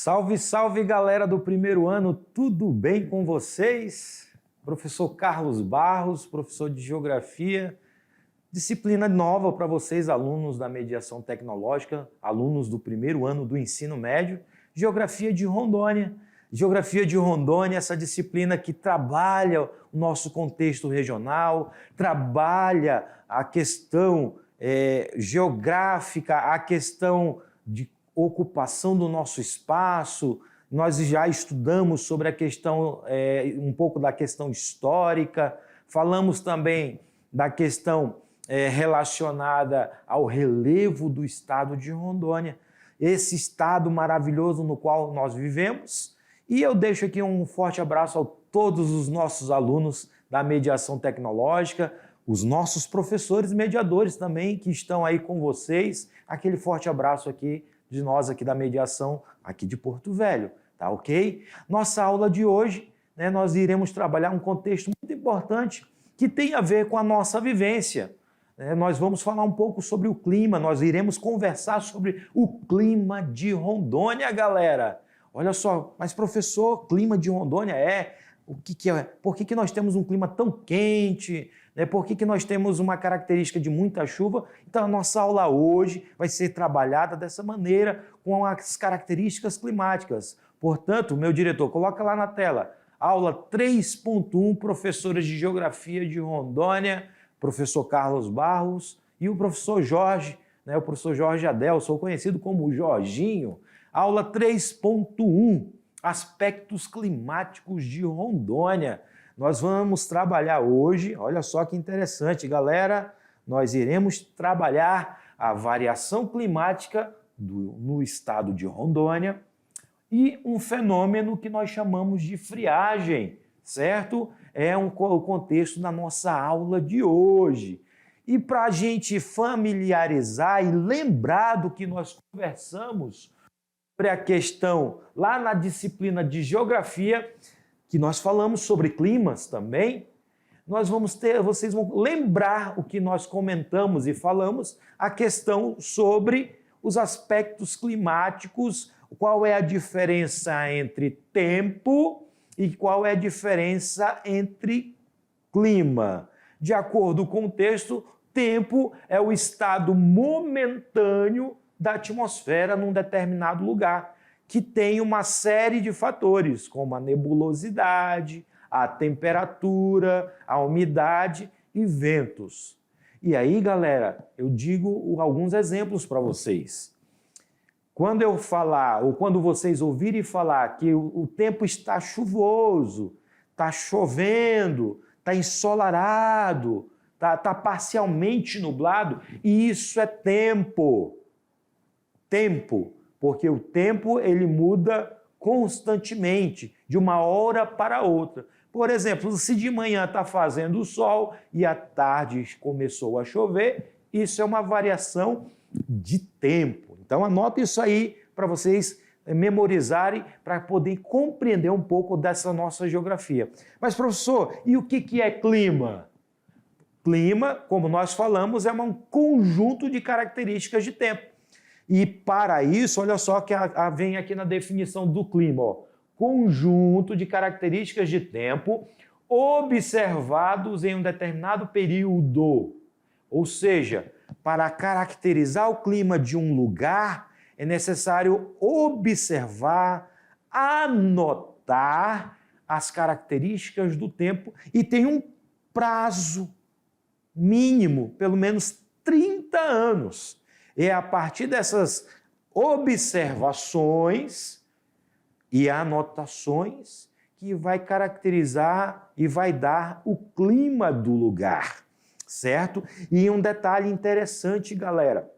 Salve, salve galera do primeiro ano, tudo bem com vocês? Professor Carlos Barros, professor de Geografia, disciplina nova para vocês, alunos da mediação tecnológica, alunos do primeiro ano do ensino médio, Geografia de Rondônia. Geografia de Rondônia, essa disciplina que trabalha o nosso contexto regional, trabalha a questão geográfica, a questão de ocupação do nosso espaço. Nós já estudamos sobre a questão, um pouco da questão histórica, falamos também da questão relacionada ao relevo do estado de Rondônia, esse estado maravilhoso no qual nós vivemos. E eu deixo aqui um forte abraço a todos os nossos alunos da mediação tecnológica, os nossos professores mediadores também que estão aí com vocês. Aquele forte abraço aqui de nós aqui da mediação, aqui de Porto Velho, tá ok? Nossa aula de hoje, nós iremos trabalhar um contexto muito importante que tem a ver com a nossa vivência. Nós vamos falar um pouco sobre o clima, nós iremos conversar sobre o clima de Rondônia, galera. Olha só, mas professor, clima de Rondônia o que é? Por que nós temos um clima tão quente? Por que nós temos uma característica de muita chuva? Então a nossa aula hoje vai ser trabalhada dessa maneira, com as características climáticas. Portanto, meu diretor, coloca lá na tela, aula 3.1, professores de Geografia de Rondônia, professor Carlos Barros e o professor Jorge, o professor Jorge Adel, sou conhecido como Jorginho. Aula 3.1, aspectos climáticos de Rondônia. Nós vamos trabalhar hoje, olha só que interessante, galera, nós iremos trabalhar a variação climática no estado de Rondônia e um fenômeno que nós chamamos de friagem, certo? É o contexto da nossa aula de hoje. E para a gente familiarizar e lembrar do que nós conversamos sobre a questão lá na disciplina de Geografia, que nós falamos sobre climas também, vocês vão lembrar o que nós comentamos e falamos, a questão sobre os aspectos climáticos, qual é a diferença entre tempo e qual é a diferença entre clima. De acordo com o texto, tempo é o estado momentâneo da atmosfera num determinado lugar, que tem uma série de fatores, como a nebulosidade, a temperatura, a umidade e ventos. E aí, galera, eu digo alguns exemplos para vocês. Quando eu falar, ou quando vocês ouvirem falar que o tempo está chuvoso, está chovendo, está ensolarado, está parcialmente nublado, e isso é tempo. Tempo. Porque o tempo ele muda constantemente, de uma hora para outra. Por exemplo, se de manhã está fazendo sol e à tarde começou a chover, isso é uma variação de tempo. Então anota isso aí para vocês memorizarem, para poder compreender um pouco dessa nossa geografia. Mas professor, e o que é clima? Clima, como nós falamos, é um conjunto de características de tempo. E para isso, olha só que vem aqui na definição do clima, conjunto de características de tempo observados em um determinado período. Ou seja, para caracterizar o clima de um lugar, é necessário observar, anotar as características do tempo e tem um prazo mínimo, pelo menos 30 anos. É a partir dessas observações e anotações que vai caracterizar e vai dar o clima do lugar, certo? E um detalhe interessante, galera,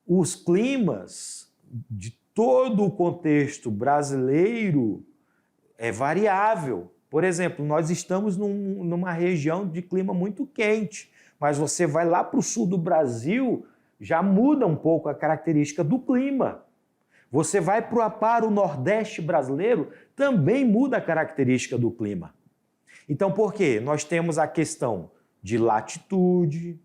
os climas de todo o contexto brasileiro é variável. Por exemplo, nós estamos numa região de clima muito quente, mas você vai lá para o sul do Brasil, já muda um pouco a característica do clima. Você vai para o Nordeste brasileiro, também muda a característica do clima. Então, por quê? Nós temos a questão de latitude,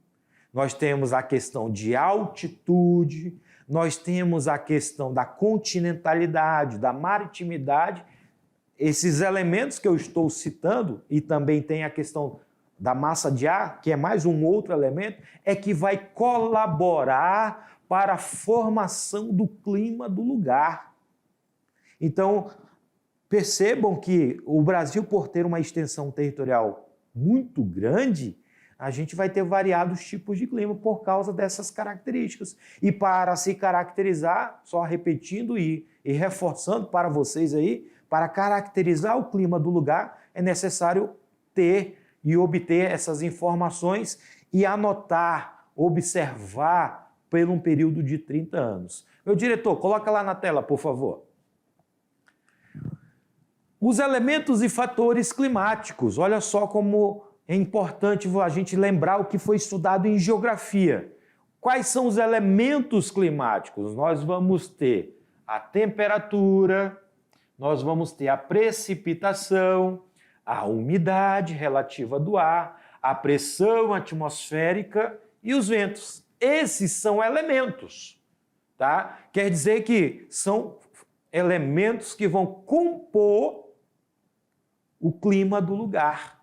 nós temos a questão de altitude, nós temos a questão da continentalidade, da maritimidade, esses elementos que eu estou citando, e também tem a questão da massa de ar, que é mais um outro elemento, é que vai colaborar para a formação do clima do lugar. Então, percebam que o Brasil, por ter uma extensão territorial muito grande, a gente vai ter variados tipos de clima por causa dessas características. E para se caracterizar, só repetindo e reforçando para vocês aí, para caracterizar o clima do lugar, é necessário ter e obter essas informações e anotar, observar por um período de 30 anos. Meu diretor, coloca lá na tela, por favor. Os elementos e fatores climáticos. Olha só como é importante a gente lembrar o que foi estudado em geografia. Quais são os elementos climáticos? Nós vamos ter a temperatura, nós vamos ter a precipitação, a umidade relativa do ar, a pressão atmosférica e os ventos. Esses são elementos, tá? Quer dizer que são elementos que vão compor o clima do lugar.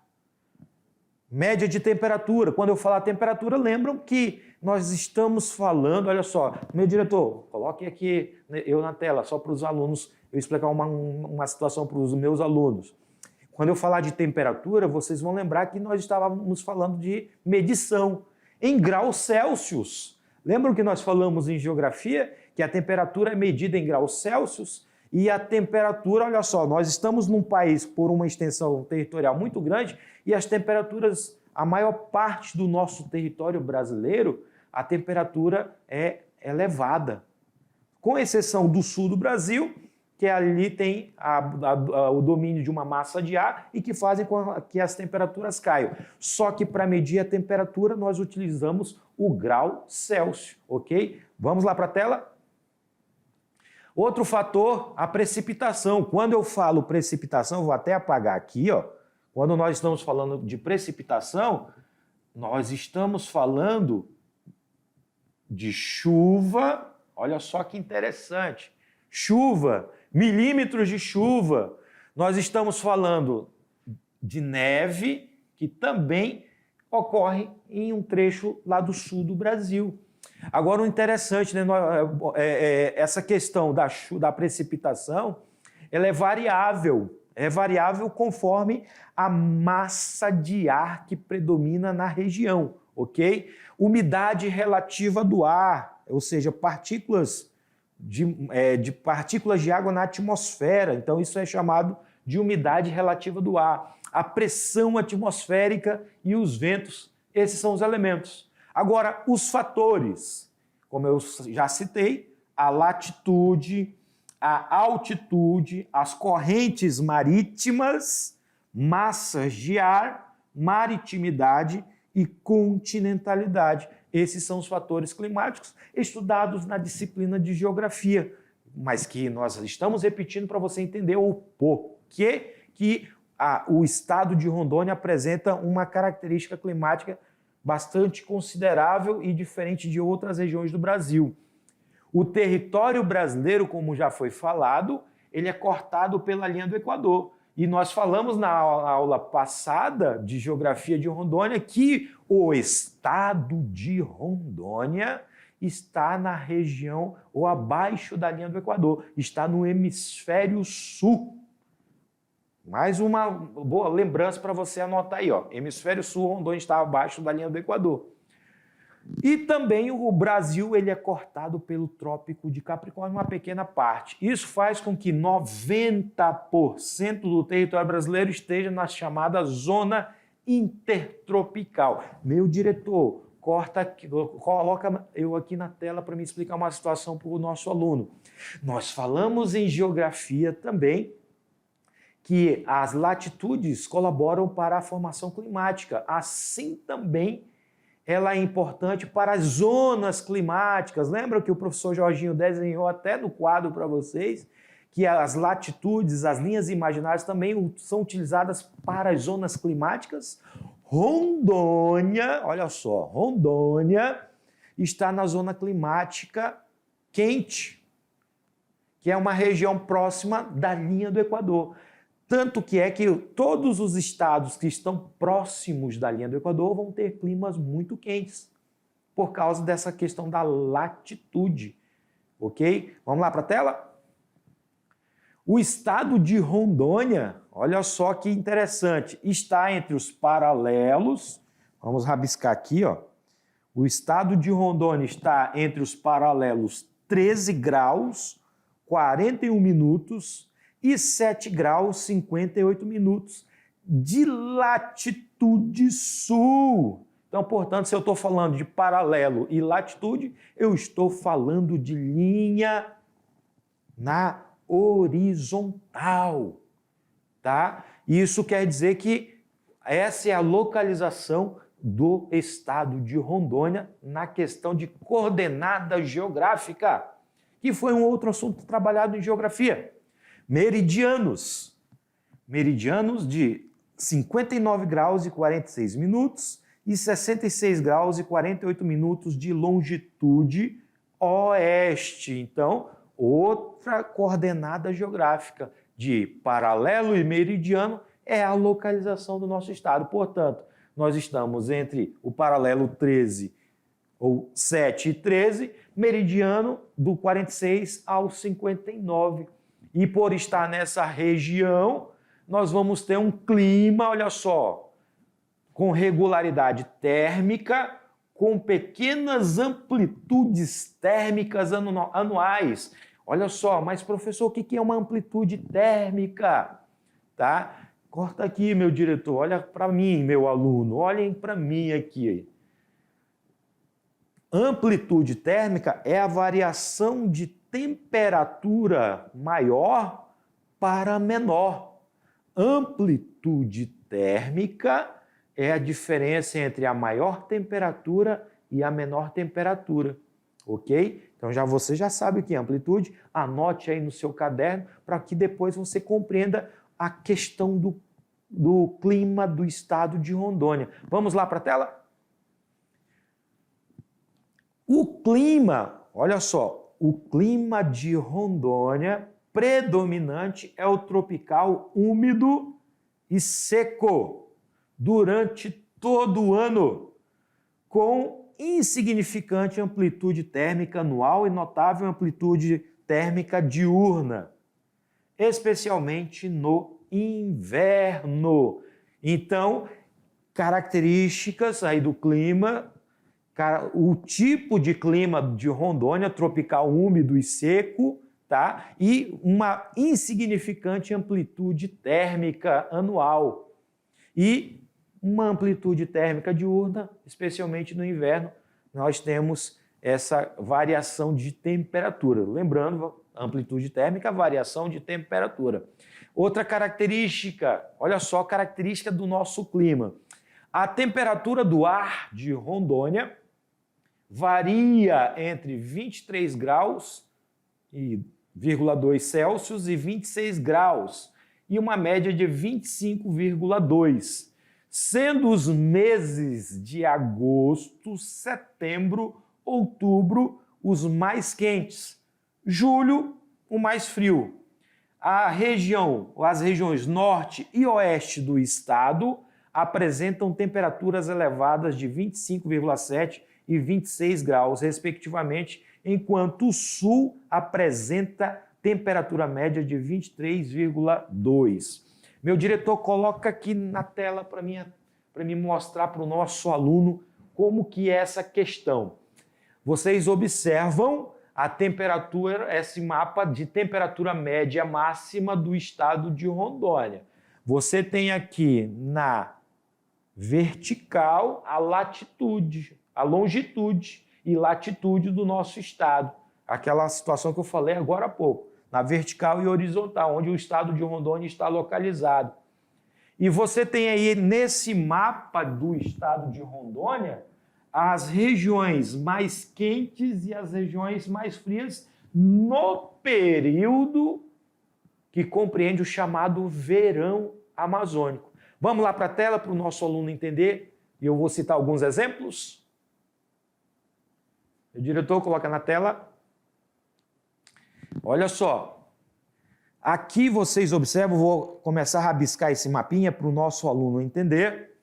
Média de temperatura. Quando eu falar temperatura, lembram que nós estamos falando, olha só, meu diretor, coloque aqui eu na tela, só para os alunos, eu explicar uma situação para os meus alunos. Quando eu falar de temperatura, vocês vão lembrar que nós estávamos falando de medição em graus Celsius. Lembram que nós falamos em geografia que a temperatura é medida em graus Celsius? E a temperatura, olha só, nós estamos num país por uma extensão territorial muito grande e as temperaturas, a maior parte do nosso território brasileiro, a temperatura é elevada. Com exceção do sul do Brasil, que ali tem o domínio de uma massa de ar e que fazem com que as temperaturas caiam. Só que para medir a temperatura nós utilizamos o grau Celsius, ok? Vamos lá para a tela? Outro fator, a precipitação. Quando eu falo precipitação, vou até apagar aqui, ó. Quando nós estamos falando de precipitação, nós estamos falando de chuva. Olha só que interessante. Chuva, milímetros de chuva. Nós estamos falando de neve, que também ocorre em um trecho lá do sul do Brasil. Agora, o interessante, né, essa questão da precipitação, ela é variável conforme a massa de ar que predomina na região, ok? Umidade relativa do ar, ou seja, partículas de água na atmosfera, então isso é chamado de umidade relativa do ar. A pressão atmosférica e os ventos, esses são os elementos. Agora, os fatores, como eu já citei, a latitude, a altitude, as correntes marítimas, massas de ar, maritimidade e continentalidade. Esses são os fatores climáticos estudados na disciplina de geografia, mas que nós estamos repetindo para você entender o porquê que o estado de Rondônia apresenta uma característica climática bastante considerável e diferente de outras regiões do Brasil. O território brasileiro, como já foi falado, ele é cortado pela linha do Equador. E nós falamos na aula passada de Geografia de Rondônia que o estado de Rondônia está na região ou abaixo da linha do Equador, está no hemisfério sul. Mais uma boa lembrança para você anotar aí, ó. Hemisfério sul, Rondônia está abaixo da linha do Equador. E também o Brasil ele é cortado pelo Trópico de Capricórnio, uma pequena parte. Isso faz com que 90% do território brasileiro esteja na chamada zona intertropical. Meu diretor, coloca eu aqui na tela para me explicar uma situação para o nosso aluno. Nós falamos em geografia também que as latitudes colaboram para a formação climática. Assim também ela é importante para as zonas climáticas. Lembra que o professor Jorginho desenhou até no quadro para vocês que as latitudes, as linhas imaginárias também são utilizadas para as zonas climáticas? Rondônia, olha só, Rondônia está na zona climática quente, que é uma região próxima da linha do Equador. Tanto que é que todos os estados que estão próximos da linha do Equador vão ter climas muito quentes, por causa dessa questão da latitude, ok? Vamos lá para a tela? O estado de Rondônia, olha só que interessante, está entre os paralelos, vamos rabiscar aqui, ó. O estado de Rondônia está entre os paralelos 13 graus, 41 minutos e 7 graus, 58 minutos de latitude sul. Então, portanto, se eu estou falando de paralelo e latitude, eu estou falando de linha na horizontal, tá? Isso quer dizer que essa é a localização do estado de Rondônia na questão de coordenada geográfica, que foi um outro assunto trabalhado em geografia. Meridianos. Meridianos de 59 graus e 46 minutos e 66 graus e 48 minutos de longitude oeste. Então, outra coordenada geográfica de paralelo e meridiano é a localização do nosso estado. Portanto, nós estamos entre o paralelo 13 ou 7 e 13, meridiano do 46 ao 59. E por estar nessa região, nós vamos ter um clima, olha só, com regularidade térmica, com pequenas amplitudes térmicas anuais. Olha só, mas professor, o que é uma amplitude térmica? Tá? Corta aqui, meu diretor, olha para mim, meu aluno, olhem para mim aqui. Amplitude térmica é a variação de temperatura maior para menor. Amplitude térmica é a diferença entre a maior temperatura e a menor temperatura, ok? Então você já sabe o que é amplitude, anote aí no seu caderno para que depois você compreenda a questão do clima do estado de Rondônia. Vamos lá para a tela? O clima, olha só, o clima de Rondônia predominante é o tropical úmido e seco durante todo o ano, com insignificante amplitude térmica anual e notável amplitude térmica diurna, especialmente no inverno. Então, características aí do clima, o tipo de clima de Rondônia, tropical úmido e seco, tá? E uma insignificante amplitude térmica anual. E uma amplitude térmica diurna, especialmente no inverno, nós temos essa variação de temperatura. Lembrando, amplitude térmica, variação de temperatura. Outra característica, olha só a característica do nosso clima. A temperatura do ar de Rondônia varia entre 23 graus e 2 Celsius e 26 graus, e uma média de 25,2, sendo os meses de agosto, setembro, outubro os mais quentes, julho o mais frio. As regiões norte e oeste do estado apresentam temperaturas elevadas de 25,7 e 26 graus, respectivamente, enquanto o sul apresenta temperatura média de 23,2. Meu diretor, coloca aqui na tela para me mostrar para o nosso aluno como que é essa questão. Vocês observam a temperatura, esse mapa de temperatura média máxima do estado de Rondônia. Você tem aqui na vertical a latitude, a longitude e latitude do nosso estado. Aquela situação que eu falei agora há pouco, na vertical e horizontal, onde o estado de Rondônia está localizado. E você tem aí nesse mapa do estado de Rondônia as regiões mais quentes e as regiões mais frias no período que compreende o chamado verão amazônico. Vamos lá para a tela para o nosso aluno entender, e eu vou citar alguns exemplos. O diretor coloca na tela. Olha só, aqui vocês observam, vou começar a rabiscar esse mapinha para o nosso aluno entender.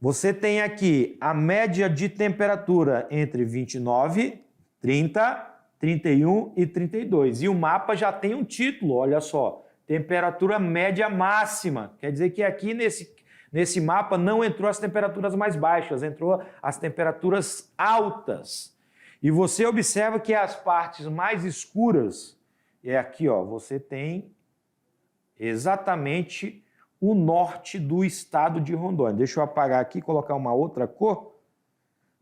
Você tem aqui a média de temperatura entre 29, 30, 31 e 32. E o mapa já tem um título, olha só, temperatura média máxima. Quer dizer que aqui nesse mapa não entrou as temperaturas mais baixas, entrou as temperaturas altas. E você observa que as partes mais escuras, é aqui, ó, você tem exatamente o norte do estado de Rondônia. Deixa eu apagar aqui e colocar uma outra cor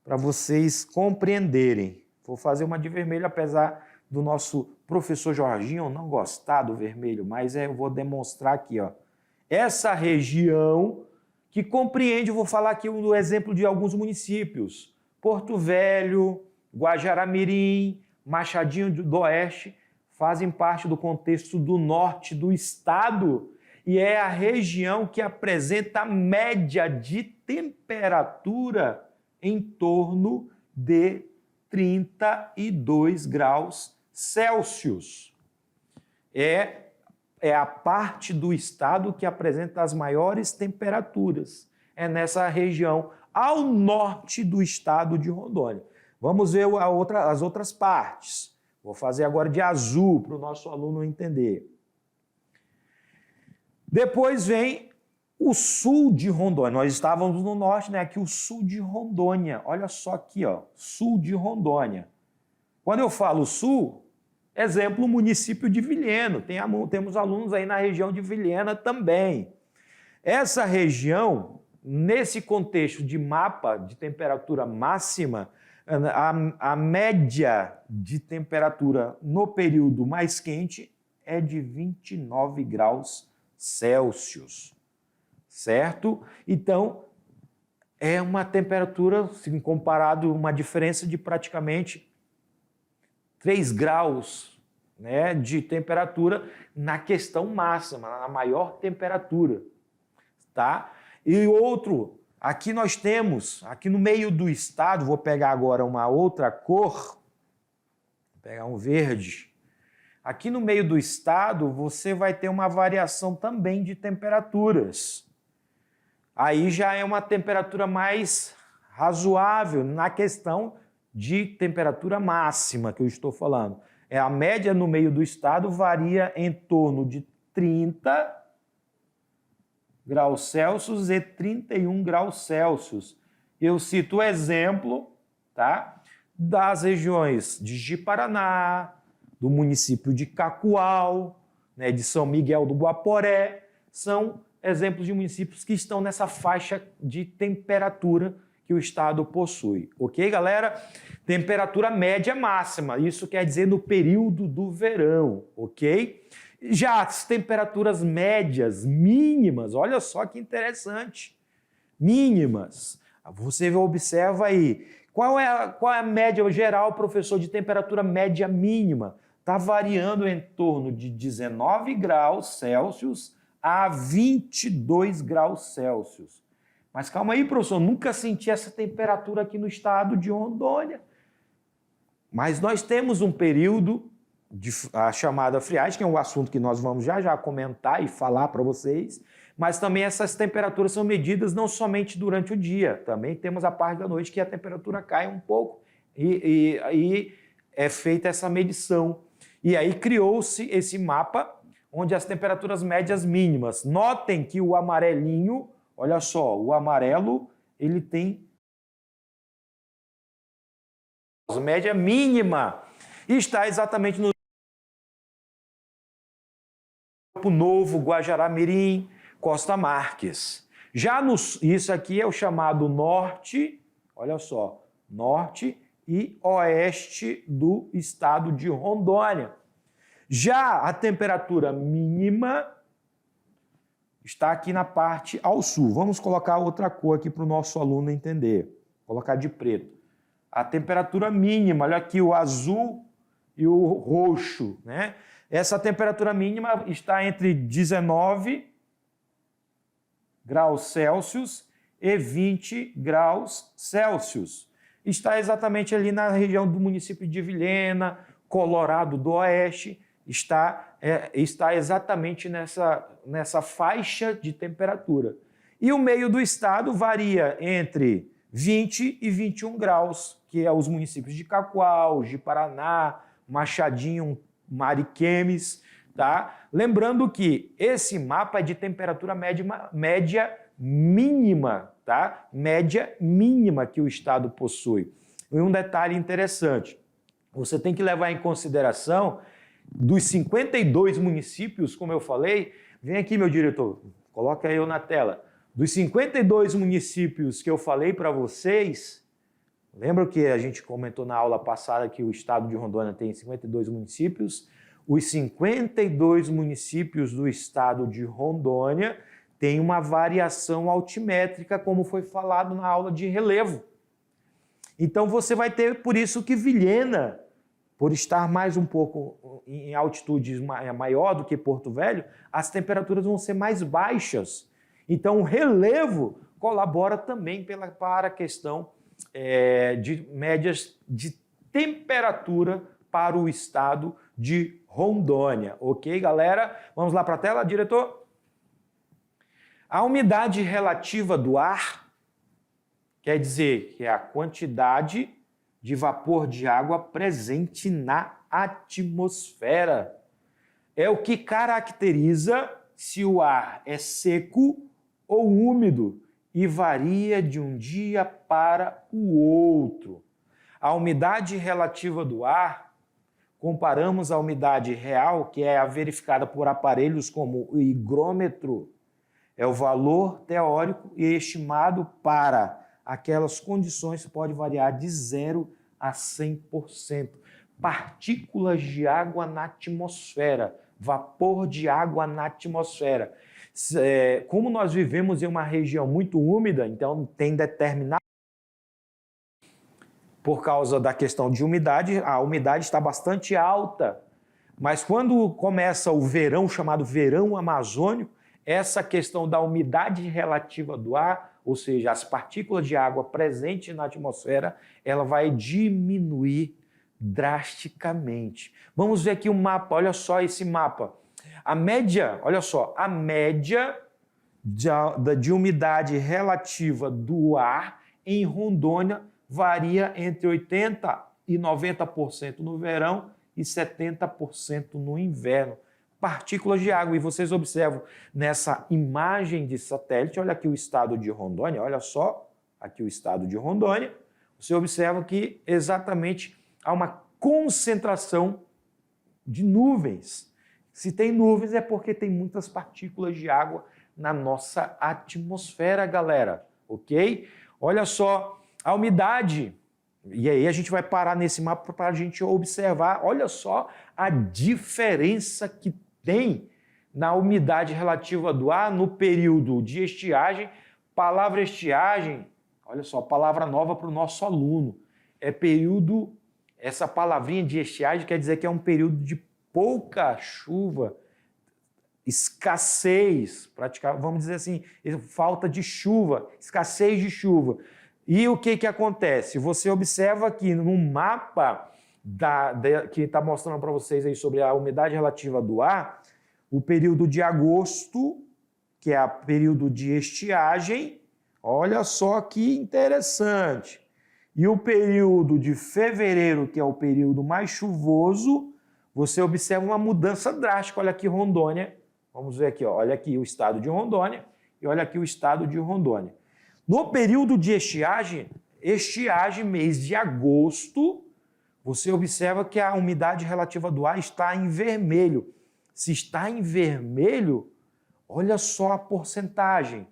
para vocês compreenderem. Vou fazer uma de vermelho, apesar do nosso professor Jorginho não gostar do vermelho, mas eu vou demonstrar aqui, ó. Essa região que compreende, eu vou falar aqui o exemplo de alguns municípios. Porto Velho, Guajará-Mirim, Machadinho do Oeste, fazem parte do contexto do norte do estado e é a região que apresenta a média de temperatura em torno de 32 graus Celsius. É a parte do estado que apresenta as maiores temperaturas. É nessa região ao norte do estado de Rondônia. Vamos ver as outras partes. Vou fazer agora de azul para o nosso aluno entender. Depois vem o sul de Rondônia. Nós estávamos no norte, né? Aqui o sul de Rondônia. Olha só aqui, ó, sul de Rondônia. Quando eu falo sul, exemplo, o município de Vilhena. Temos alunos aí na região de Vilhena também. Essa região, nesse contexto de mapa de temperatura máxima, a média de temperatura no período mais quente é de 29 graus Celsius, certo? Então, é uma temperatura, se comparado, uma diferença de praticamente 3 graus, né, de temperatura na questão máxima, na maior temperatura, tá? E outro, aqui nós temos, aqui no meio do estado, vou pegar agora uma outra cor, vou pegar um verde. Aqui no meio do estado, você vai ter uma variação também de temperaturas. Aí já é uma temperatura mais razoável na questão de temperatura máxima que eu estou falando. A média no meio do estado varia em torno de 30 graus Celsius e 31 graus Celsius. Eu cito o exemplo, tá, das regiões de Ji-Paraná, do município de Cacoal, né, de São Miguel do Guaporé, são exemplos de municípios que estão nessa faixa de temperatura que o estado possui. Ok, galera? Temperatura média máxima, isso quer dizer no período do verão, ok? Já as temperaturas médias, mínimas, olha só que interessante, mínimas. Você observa aí, qual é a média geral, professor, de temperatura média mínima? Está variando em torno de 19 graus Celsius a 22 graus Celsius. Mas calma aí, professor, nunca senti essa temperatura aqui no estado de Rondônia. Mas nós temos um período, a chamada friagem, que é um assunto que nós vamos já comentar e falar para vocês, mas também essas temperaturas são medidas não somente durante o dia, também temos a parte da noite que a temperatura cai um pouco e é feita essa medição. E aí criou-se esse mapa onde as temperaturas médias mínimas. Notem que o amarelinho, olha só, o amarelo, ele tem a média mínima e está exatamente no Novo, Guajará-Mirim, Costa Marques. Isso aqui é o chamado norte, olha só, norte e oeste do estado de Rondônia. Já a temperatura mínima está aqui na parte ao sul. Vamos colocar outra cor aqui para o nosso aluno entender. Vou colocar de preto. A temperatura mínima, olha aqui o azul e o roxo, né? Essa temperatura mínima está entre 19 graus Celsius e 20 graus Celsius. Está exatamente ali na região do município de Vilhena, Colorado do Oeste está exatamente nessa faixa de temperatura. E o meio do estado varia entre 20 e 21 graus, que é os municípios de Cacoal, de Paraná, Machadinho, Mariquemes, tá? Lembrando que esse mapa é de temperatura média mínima, tá? Média mínima que o estado possui. E um detalhe interessante, você tem que levar em consideração dos 52 municípios, como eu falei, vem aqui meu diretor, coloca eu na tela, dos 52 municípios que eu falei para vocês, lembra que a gente comentou na aula passada que o estado de Rondônia tem 52 municípios? Os 52 municípios do estado de Rondônia têm uma variação altimétrica, como foi falado na aula de relevo. Então você vai ter, por isso que Vilhena, por estar mais um pouco em altitude maior do que Porto Velho, as temperaturas vão ser mais baixas. Então o relevo colabora também para a questão de médias de temperatura para o estado de Rondônia. Ok, galera? Vamos lá para a tela, diretor? A umidade relativa do ar quer dizer que é a quantidade de vapor de água presente na atmosfera. É o que caracteriza se o ar é seco ou úmido e varia de um dia para o outro. A umidade relativa do ar, comparamos a umidade real, que é a verificada por aparelhos como o higrômetro, é o valor teórico e estimado para aquelas condições que pode variar de 0 a 100%. Partículas de água na atmosfera, vapor de água na atmosfera. Como nós vivemos em uma região muito úmida, então tem determinado... Por causa da questão de umidade, a umidade está bastante alta. Mas quando começa o verão, chamado verão amazônico, essa questão da umidade relativa do ar, ou seja, as partículas de água presentes na atmosfera, ela vai diminuir drasticamente. Vamos ver aqui o mapa, olha só esse mapa. A média, olha só, a média de umidade relativa do ar em Rondônia varia entre 80% e 90% no verão e 70% no inverno. Partículas de água. E vocês observam nessa imagem de satélite, olha aqui o estado de Rondônia, olha só, aqui o estado de Rondônia, você observa que exatamente há uma concentração de nuvens. Se tem nuvens é porque tem muitas partículas de água na nossa atmosfera, galera, ok? Olha só, a umidade, e aí a gente vai parar nesse mapa para a gente observar, olha só a diferença que tem na umidade relativa do ar no período de estiagem. Palavra estiagem, olha só, palavra nova para o nosso aluno. É período, essa palavrinha de estiagem quer dizer que é um período de pouca chuva, escassez, praticamente, vamos dizer assim, falta de chuva, escassez de chuva. E o que acontece? Você observa aqui no mapa que está mostrando para vocês aí sobre a umidade relativa do ar, o período de agosto, que é o período de estiagem, olha só que interessante. E o período de fevereiro, que é o período mais chuvoso, você observa uma mudança drástica. Olha aqui Rondônia, vamos ver aqui, ó, olha aqui o estado de Rondônia e olha aqui o estado de Rondônia. No período de estiagem, mês de agosto, você observa que a umidade relativa do ar está em vermelho. Se está em vermelho, olha só a porcentagem,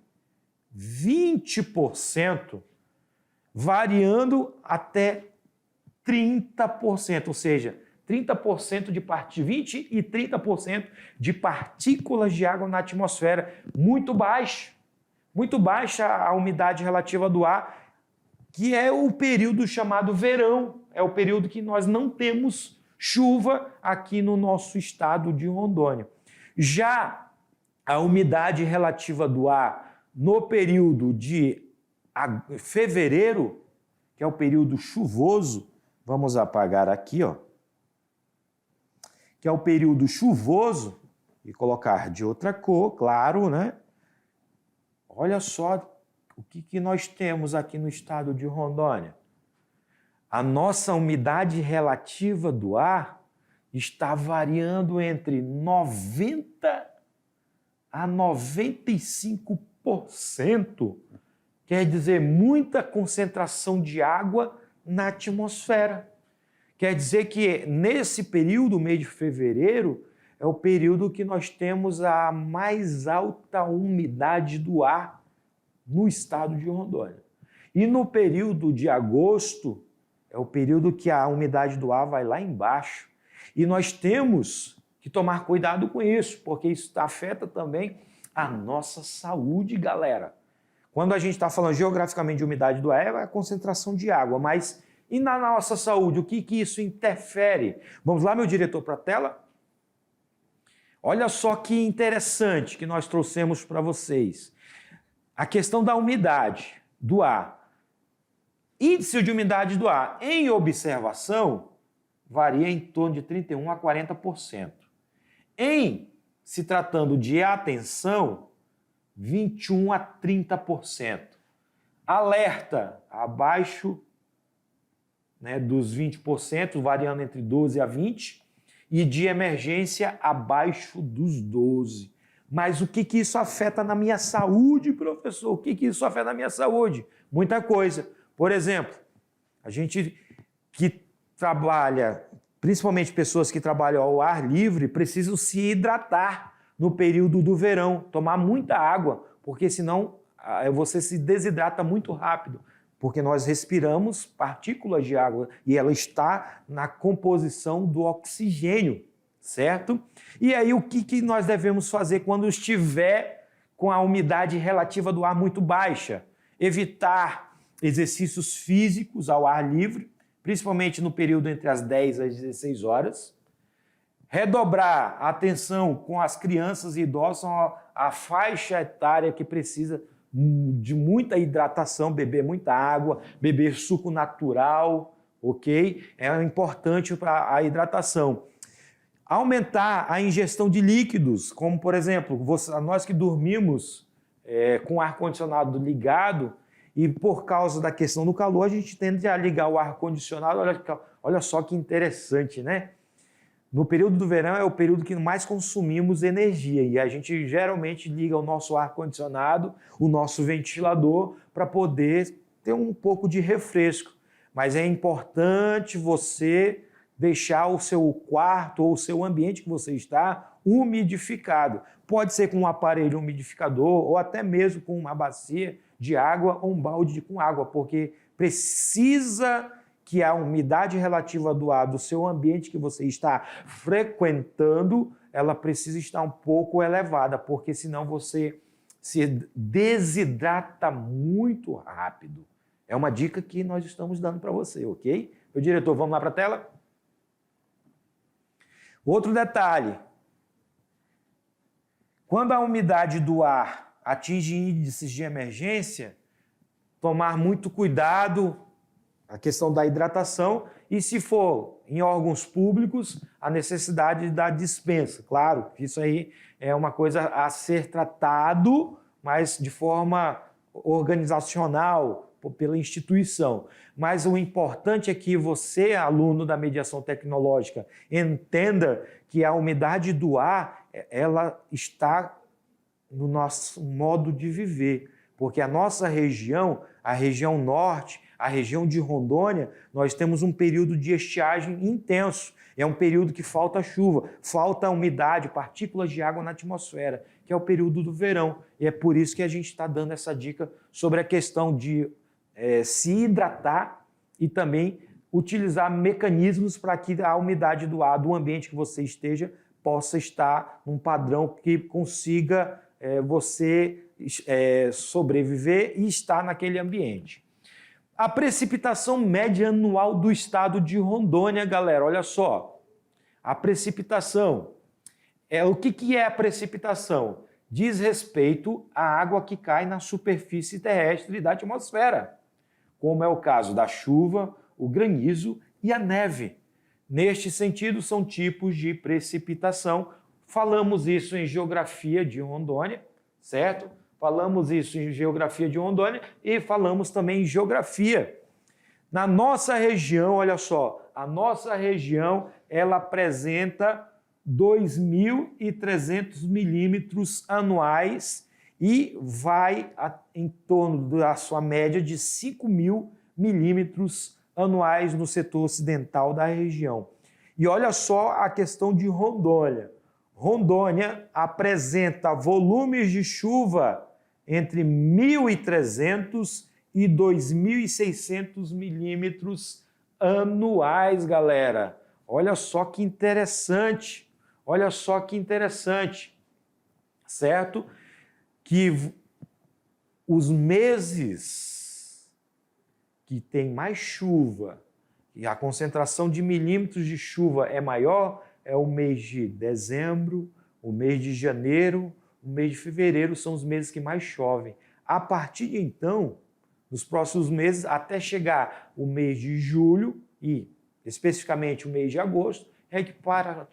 20%, variando até 30%, ou seja, 30% de 20% e 30% de partículas de água na atmosfera, muito baixa a umidade relativa do ar, que é o período chamado verão, é o período que nós não temos chuva aqui no nosso estado de Rondônia. Já a umidade relativa do ar no período de fevereiro, que é o período chuvoso, vamos apagar aqui, ó. que é o período chuvoso, e colocar de outra cor, claro, né? Olha só o que nós temos aqui no estado de Rondônia. A nossa umidade relativa do ar está variando entre 90% a 95%. Quer dizer, muita concentração de água na atmosfera. Quer dizer que nesse período, mês de fevereiro, é o período que nós temos a mais alta umidade do ar no estado de Rondônia. E no período de agosto, é o período que a umidade do ar vai lá embaixo. E nós temos que tomar cuidado com isso, porque isso afeta também a nossa saúde, galera. Quando a gente está falando geograficamente de umidade do ar, é a concentração de água, mas e na nossa saúde, o que isso interfere? Vamos lá, meu diretor, para a tela? Olha só que interessante que nós trouxemos para vocês. A questão da umidade do ar. Índice de umidade do ar em observação varia em torno de 31% a 40%. Em se tratando de atenção, 21% a 30%. Alerta abaixo, né, dos 20%, variando entre 12% a 20%, e de emergência abaixo dos 12%. Mas o que isso afeta na minha saúde, professor? O que isso afeta na minha saúde? Muita coisa. Por exemplo, a gente que trabalha, principalmente pessoas que trabalham ao ar livre, precisam se hidratar no período do verão, tomar muita água, porque senão você se desidrata muito rápido, porque nós respiramos partículas de água e ela está na composição do oxigênio, certo? E aí o que nós devemos fazer quando estiver com a umidade relativa do ar muito baixa? Evitar exercícios físicos ao ar livre, principalmente no período entre as 10 às 16 horas. Redobrar a atenção com as crianças e idosos, a faixa etária que precisa de muita hidratação, beber muita água, beber suco natural, ok? É importante para a hidratação. Aumentar a ingestão de líquidos, como por exemplo, nós que dormimos com o ar-condicionado ligado e por causa da questão do calor, a gente tende a ligar o ar-condicionado. Olha só que interessante, né? No período do verão é o período que mais consumimos energia e a gente geralmente liga o nosso ar-condicionado, o nosso ventilador, para poder ter um pouco de refresco. Mas é importante você deixar o seu quarto ou o seu ambiente que você está umidificado. Pode ser com um aparelho umidificador ou até mesmo com uma bacia de água ou um balde com água, porque precisa que a umidade relativa do ar do seu ambiente que você está frequentando, ela precisa estar um pouco elevada, porque senão você se desidrata muito rápido. É uma dica que nós estamos dando para você, ok? Meu diretor, vamos lá para a tela? Outro detalhe. Quando a umidade do ar atinge índices de emergência, tomar muito cuidado, a questão da hidratação, e se for em órgãos públicos, a necessidade da dispensa. Claro, isso aí é uma coisa a ser tratado, mas de forma organizacional, pela instituição. Mas o importante é que você, aluno da mediação tecnológica, entenda que a umidade do ar, ela está no nosso modo de viver, porque a nossa região, a região norte, a região de Rondônia, nós temos um período de estiagem intenso. É um período que falta chuva, falta umidade, partículas de água na atmosfera, que é o período do verão. E é por isso que a gente está dando essa dica sobre a questão de se hidratar e também utilizar mecanismos para que a umidade do ar do ambiente que você esteja possa estar num padrão que consiga você sobreviver e estar naquele ambiente. A precipitação média anual do estado de Rondônia, galera, olha só. A precipitação, o que é a precipitação? Diz respeito à água que cai na superfície terrestre da atmosfera, como é o caso da chuva, o granizo e a neve. neste sentido, são tipos de precipitação. Falamos isso em Geografia de Rondônia, certo? Falamos isso em Geografia de Rondônia e falamos também em Geografia. Na nossa região, olha só, a nossa região, ela apresenta 2.300 milímetros anuais e vai em torno da sua média de 5.000 milímetros anuais no setor ocidental da região. E olha só a questão de Rondônia. Rondônia apresenta volumes de chuva entre 1.300 e 2.600 milímetros anuais, galera. Olha só que interessante. Olha só que interessante, certo? Que os meses que tem mais chuva e a concentração de milímetros de chuva é maior é o mês de dezembro, o mês de janeiro, o mês de fevereiro são os meses que mais chovem. A partir de então, nos próximos meses, até chegar o mês de julho e especificamente o mês de agosto, é que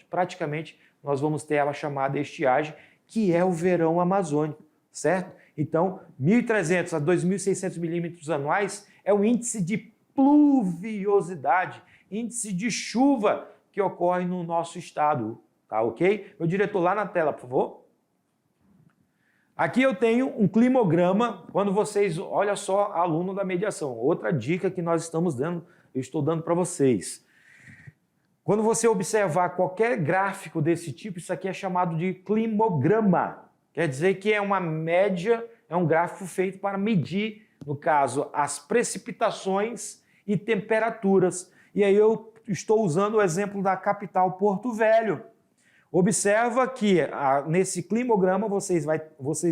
praticamente nós vamos ter a chamada estiagem, que é o verão amazônico, certo? Então, 1.300 a 2.600 milímetros anuais é o índice de pluviosidade, índice de chuva que ocorre no nosso estado, tá ok? Meu diretor, lá na tela, por favor. Aqui eu tenho um climograma, quando vocês, olha só, aluno da mediação, outra dica que nós estamos dando, eu estou dando para vocês. Quando você observar qualquer gráfico desse tipo, isso aqui é chamado de climograma. Quer dizer que é uma média, é um gráfico feito para medir, no caso, as precipitações e temperaturas. E aí eu estou usando o exemplo da capital Porto Velho. Observa que nesse climograma vocês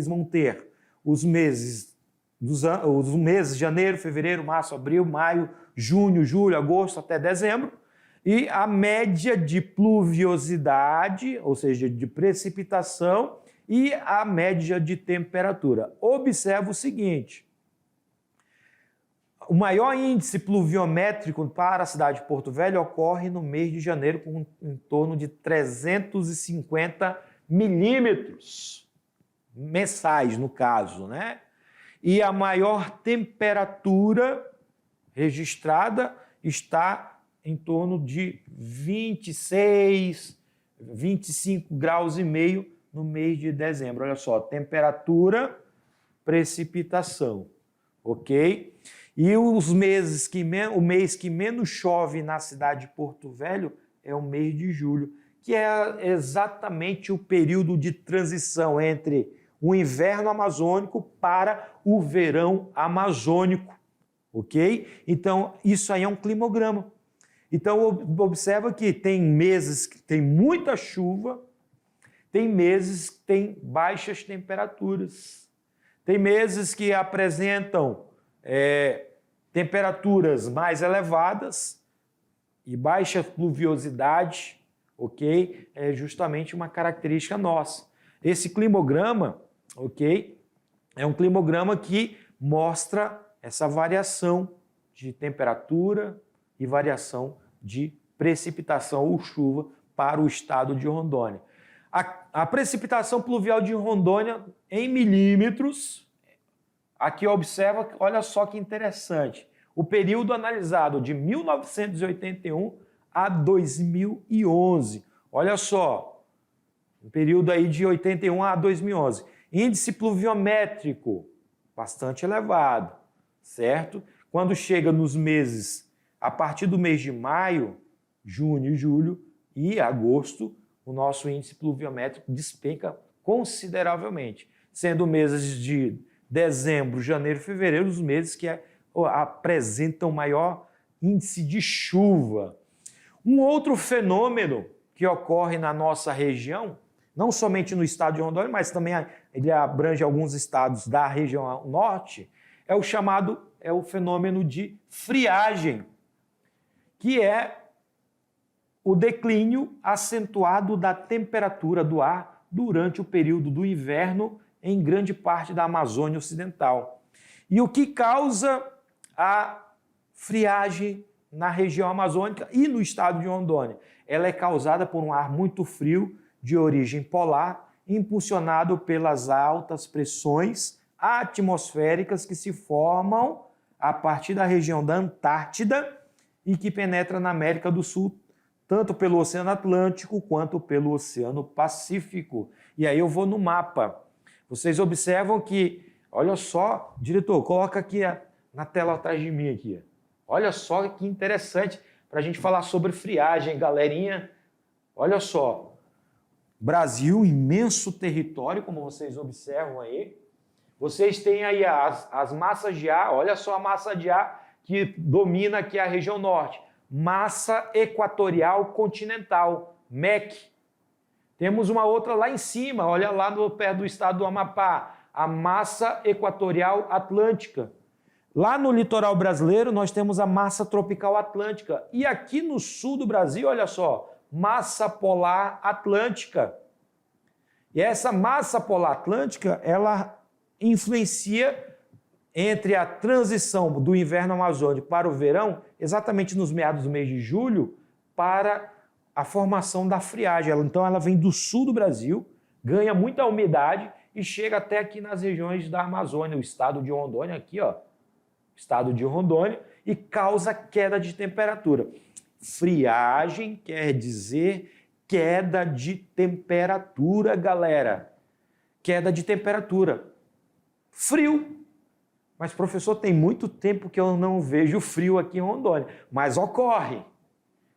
vão ter os meses de janeiro, fevereiro, março, abril, maio, junho, julho, agosto até dezembro e a média de pluviosidade, ou seja, de precipitação e a média de temperatura. Observa o seguinte: o maior índice pluviométrico para a cidade de Porto Velho ocorre no mês de janeiro, com em torno de 350 milímetros mensais, no caso, né? E a maior temperatura registrada está em torno de 26, 25 graus e meio no mês de dezembro. Olha só, temperatura, precipitação, ok? E o mês que menos chove na cidade de Porto Velho é o mês de julho, que é exatamente o período de transição entre o inverno amazônico para o verão amazônico, ok? Então, isso aí é um climograma. Então, observa que tem meses que tem muita chuva, tem meses que tem baixas temperaturas, tem meses que apresentam temperaturas mais elevadas e baixa pluviosidade, ok? É justamente uma característica nossa. Esse climograma, ok? É um climograma que mostra essa variação de temperatura e variação de precipitação ou chuva para o estado de Rondônia. A precipitação pluvial de Rondônia em milímetros. Aqui observa, olha só que interessante, o período analisado de 1981 a 2011. Olha só, o período aí de 81 a 2011. Índice pluviométrico bastante elevado, certo? Quando chega nos meses, a partir do mês de maio, junho, julho e agosto, o nosso índice pluviométrico despenca consideravelmente, sendo meses de dezembro, janeiro e fevereiro, os meses que apresentam maior índice de chuva. Um outro fenômeno que ocorre na nossa região, não somente no estado de Rondônia, mas também ele abrange alguns estados da região norte, é o fenômeno de friagem, que é o declínio acentuado da temperatura do ar durante o período do inverno em grande parte da Amazônia Ocidental. E o que causa a friagem na região amazônica e no estado de Rondônia. Ela é causada por um ar muito frio de origem polar, impulsionado pelas altas pressões atmosféricas que se formam a partir da região da Antártida e que penetra na América do Sul, tanto pelo Oceano Atlântico quanto pelo Oceano Pacífico. E aí eu vou no mapa. Vocês observam que, olha só, diretor, coloca aqui na tela atrás de mim aqui. Olha só que interessante para a gente falar sobre friagem, galerinha. Olha só, Brasil, imenso território, como vocês observam aí. Vocês têm aí as massas de ar, olha só a massa de ar que domina aqui a região norte. Massa equatorial continental, MEC. Temos uma outra lá em cima, olha lá no pé do estado do Amapá, a massa equatorial atlântica. Lá no litoral brasileiro nós temos a massa tropical atlântica. E aqui no sul do Brasil, olha só, massa polar atlântica. E essa massa polar atlântica, ela influencia entre a transição do inverno amazônico para o verão, exatamente nos meados do mês de julho, para a formação da friagem. Então ela vem do sul do Brasil, ganha muita umidade e chega até aqui nas regiões da Amazônia, o estado de Rondônia, aqui, ó, estado de Rondônia, e causa queda de temperatura. Friagem quer dizer queda de temperatura, galera. Queda de temperatura. Frio. Mas, professor, tem muito tempo que eu não vejo frio aqui em Rondônia. Mas ocorre.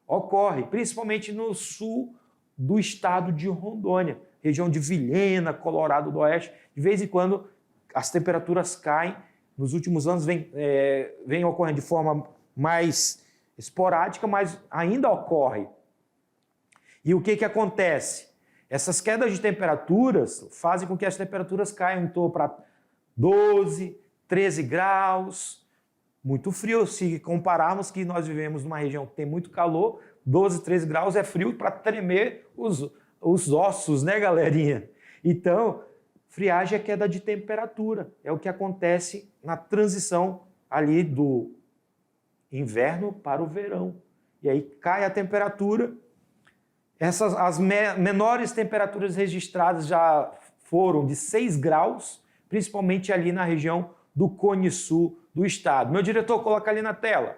Ocorre, principalmente no sul do estado de Rondônia, região de Vilhena, Colorado do Oeste. De vez em quando as temperaturas caem. Nos últimos anos vem ocorrendo de forma mais esporádica, mas ainda ocorre. E o que acontece? Essas quedas de temperaturas fazem com que as temperaturas caiam em torno para 12, 13 graus, muito frio. Se compararmos que nós vivemos numa região que tem muito calor, 12, 13 graus é frio para tremer os ossos, né, galerinha? Então, friagem é queda de temperatura, é o que acontece na transição ali do inverno para o verão. E aí cai a temperatura. As menores temperaturas registradas já foram de 6 graus, principalmente ali na região do Cone Sul do estado. Meu diretor, coloca ali na tela.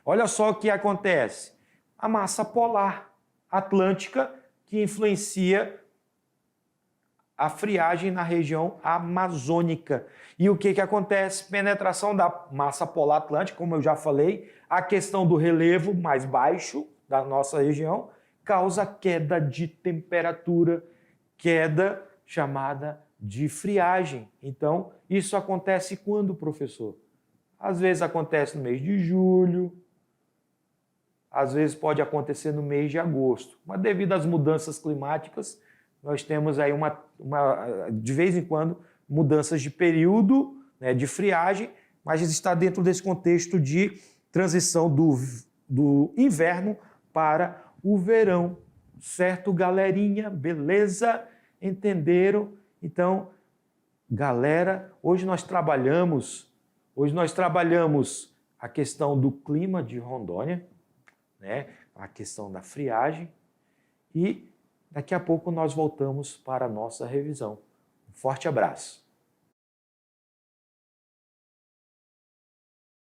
Olha só o que acontece. A massa polar atlântica que influencia a friagem na região amazônica. E o que acontece? Penetração da massa polar atlântica, como eu já falei, a questão do relevo mais baixo da nossa região causa queda de temperatura, queda chamada de friagem. Então, isso acontece quando, professor? Às vezes acontece no mês de julho, às vezes pode acontecer no mês de agosto. Mas devido às mudanças climáticas, nós temos aí de vez em quando mudanças de período, né, de friagem, mas está dentro desse contexto de transição do inverno para o verão. Certo, galerinha? Beleza? Entenderam? Então, galera, hoje nós trabalhamos a questão do clima de Rondônia, né, a questão da friagem, e daqui a pouco nós voltamos para a nossa revisão. Um forte abraço.